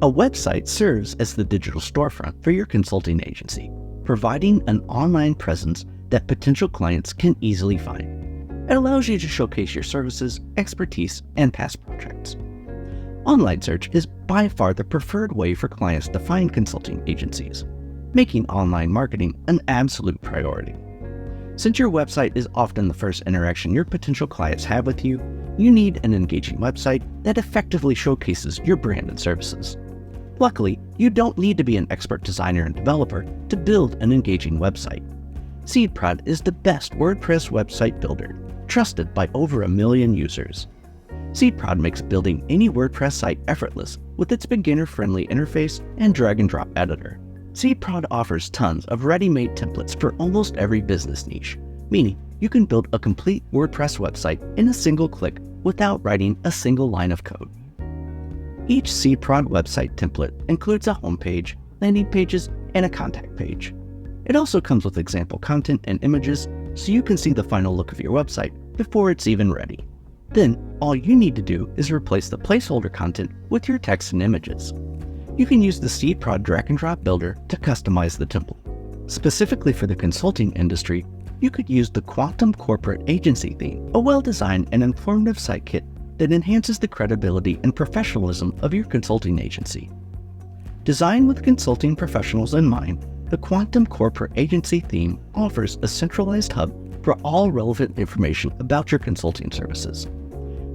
A website serves as the digital storefront for your consulting agency, providing an online presence that potential clients can easily find. It allows you to showcase your services, expertise, and past projects. Online search is by far the preferred way for clients to find consulting agencies, making online marketing an absolute priority. Since your website is often the first interaction your potential clients have with you, you need an engaging website that effectively showcases your brand and services. Luckily, you don't need to be an expert designer and developer to build an engaging website. SeedProd is the best WordPress website builder, trusted by over 1 million users. SeedProd makes building any WordPress site effortless with its beginner-friendly interface and drag-and-drop editor. SeedProd offers tons of ready-made templates for almost every business niche, meaning you can build a complete WordPress website in a single click without writing a single line of code. Each SeedProd website template includes a homepage, landing pages, and a contact page. It also comes with example content and images, so you can see the final look of your website before it's even ready. Then, all you need to do is replace the placeholder content with your text and images. You can use the SeedProd drag-and-drop builder to customize the template. Specifically for the consulting industry, you could use the Quantum Corporate Agency theme, a well-designed and informative site kit that enhances the credibility and professionalism of your consulting agency. Designed with consulting professionals in mind, the Quantum Corporate Agency theme offers a centralized hub for all relevant information about your consulting services.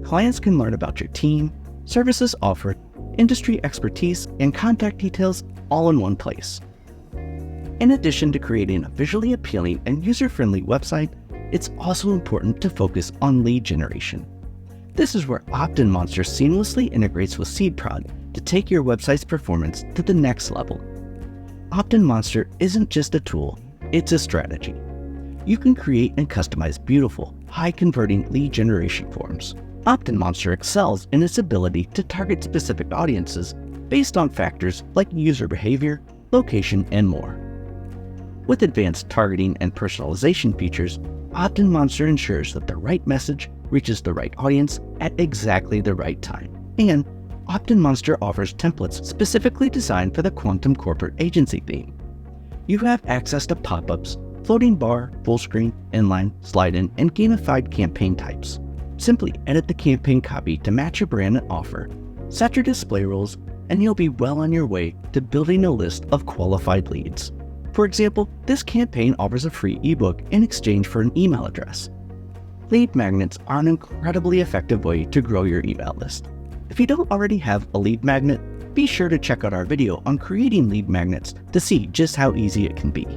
Clients can learn about your team, services offered, industry expertise, and contact details all in one place. In addition to creating a visually appealing and user-friendly website, it's also important to focus on lead generation. This is where OptinMonster seamlessly integrates with SeedProd to take your website's performance to the next level. OptinMonster isn't just a tool, it's a strategy. You can create and customize beautiful, high-converting lead generation forms. OptinMonster excels in its ability to target specific audiences based on factors like user behavior, location, and more. With advanced targeting and personalization features, OptinMonster ensures that the right message reaches the right audience at exactly the right time. And OptinMonster offers templates specifically designed for the Quantum Corporate Agency theme. You have access to pop-ups, floating bar, full screen, inline, slide-in, and gamified campaign types. Simply edit the campaign copy to match your brand and offer, set your display rules, and you'll be well on your way to building a list of qualified leads. For example, this campaign offers a free ebook in exchange for an email address. Lead magnets are an incredibly effective way to grow your email list. If you don't already have a lead magnet, be sure to check out our video on creating lead magnets to see just how easy it can be.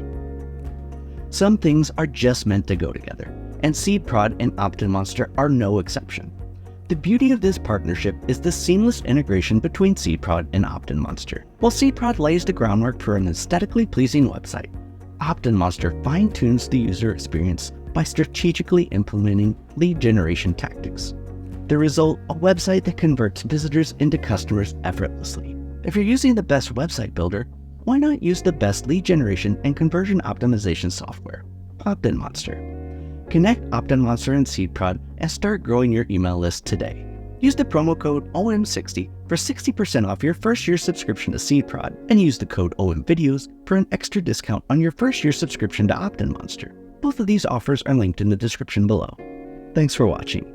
Some things are just meant to go together, and SeedProd and OptinMonster are no exception. The beauty of this partnership is the seamless integration between SeedProd and OptinMonster. While SeedProd lays the groundwork for an aesthetically pleasing website, OptinMonster fine-tunes the user experience by strategically implementing lead generation tactics. The result, a website that converts visitors into customers effortlessly. If you're using the best website builder, why not use the best lead generation and conversion optimization software, OptinMonster? Connect OptinMonster and SeedProd and start growing your email list today. Use the promo code OM60 for 60% off your first year subscription to SeedProd, and use the code OMVideos for an extra discount on your first year subscription to OptinMonster. Both of these offers are linked in the description below. Thanks for watching.